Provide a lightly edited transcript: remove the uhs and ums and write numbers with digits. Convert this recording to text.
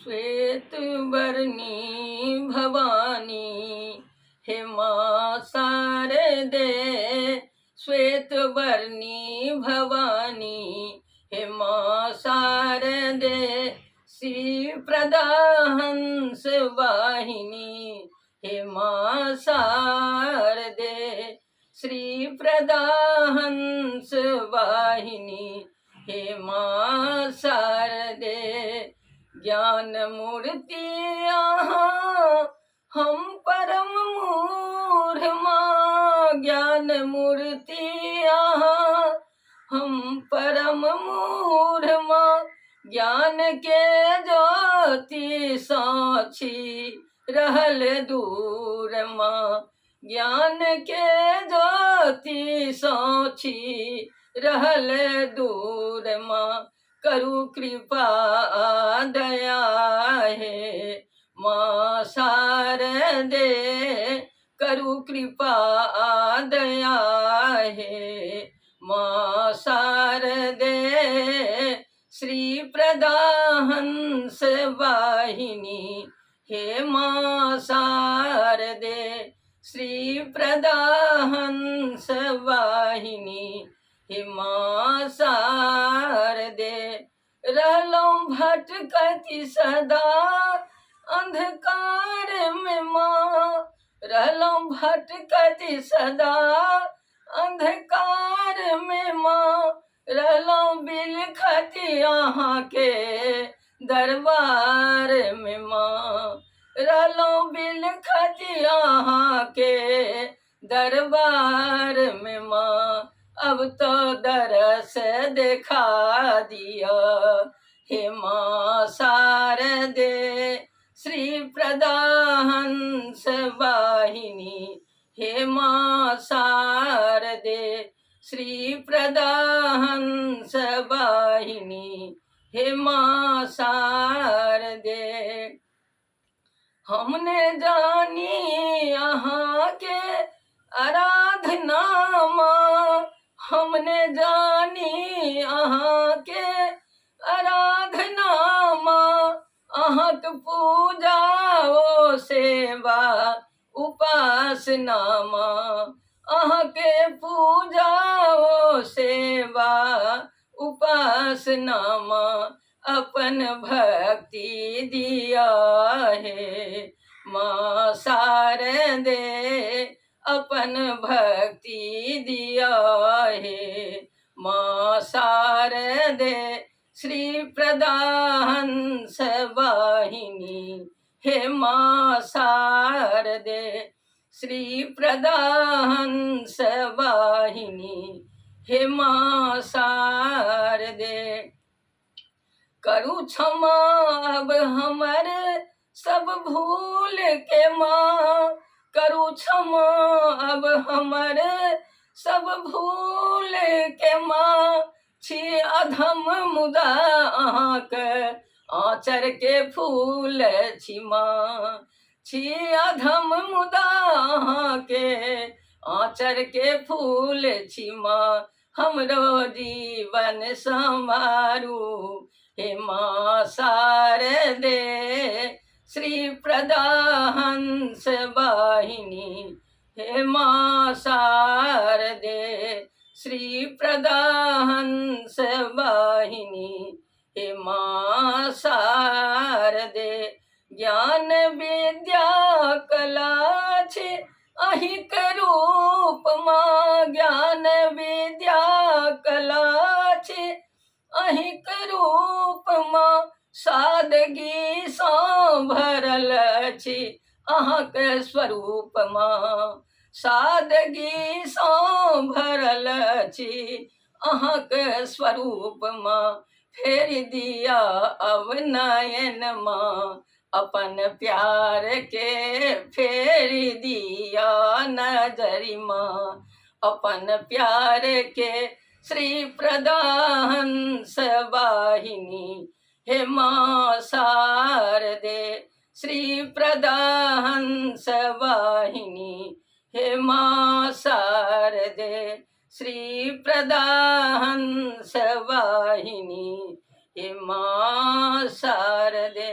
श्वेत वर्णी भवानी हे मां शारदे, श्वेत वर्णी भवानी हे मां शारदे, श्री प्रदा हंस वाहिनी हे मां शारदे, श्री प्रदा हंस वाहिनी हे मां शारदे। ज्ञान मूर्ति यहाँ हम परम मूढ़ माँ, ज्ञान मूर्ति यहाँ हम परम मूढ़ माँ, ज्ञान के ज्योति साक्षी रहल दूर माँ, ज्ञान के ज्योति साक्षी रहल दूर माँ, करु कृपा दया है मां शारदे, करु कृपा दया है मां शारदे, श्री प्रदा हंस वाहिनी हे मां शारदे, श्री प्रदा हंस वाहिनी हे मां शारदे। रहलो भटकती सदा अंधकार में माँ, रहलो भटकती सदा अंधकार में माँ, रहलो बिलखती यहाँ के दरबार में माँ, रहलो बिलखती यहाँ के दरबार में माँ, अब तो दरस दिखा दिया हे मां शारदे, श्री प्रदा हंस वाहिनी हे मां शारदे, श्री प्रदा हंस वाहिनी हे मां शारदे। हमने जानी यहाँ के आराधना माँ, हमने जानी अहाँ के आराधना माँ, अहाँक पूजा ओ सेवा उपासना माँ, अहाँ के पूजा ओ सेवा उपासना माँ, अपन भक्ति दिया है मां शारदे, अपन भक्ति दिया है मां शारदे, श्री प्रदा हंस वाहिनी हे मां शारदे, श्री प्रदा हंस वाहिनी हे मां शारदे। करु क्षमा अब हमर सब भूल के माँ, करु क्षमा अब हमर सब भूल के माँ, छी अधम मुदा अहाँक आँचर के फूल छी माँ, छी अधम मुदा अहाँके आँचर के फूल छी माँ, हमरो जीवन संवारू हे मां शारदे, श्री प्रदा हंस वाहिनी हे मां शारदे, श्री प्रदा हंस वाहिनी हे मां शारदे। ज्ञान विद्या कला छे अहिक रूप माँ, ज्ञान विद्या कला छे अहिक रूप माँ, सादगी सा भरल छी अहाँक स्वरूप माँ, सादगी सा भरल छी अहाँक स्वरूप माँ, फेर दिया अब नयन माँ, अपन प्यार के फेर दिया नजरी माँ, अपन प्यार के श्री प्रदा हंस वाहिनी हे मां शारदे, श्री प्रदा हंस वाहिनी हे मां शारदे, श्री प्रदा हंस वाहिनी हे मां शारदे।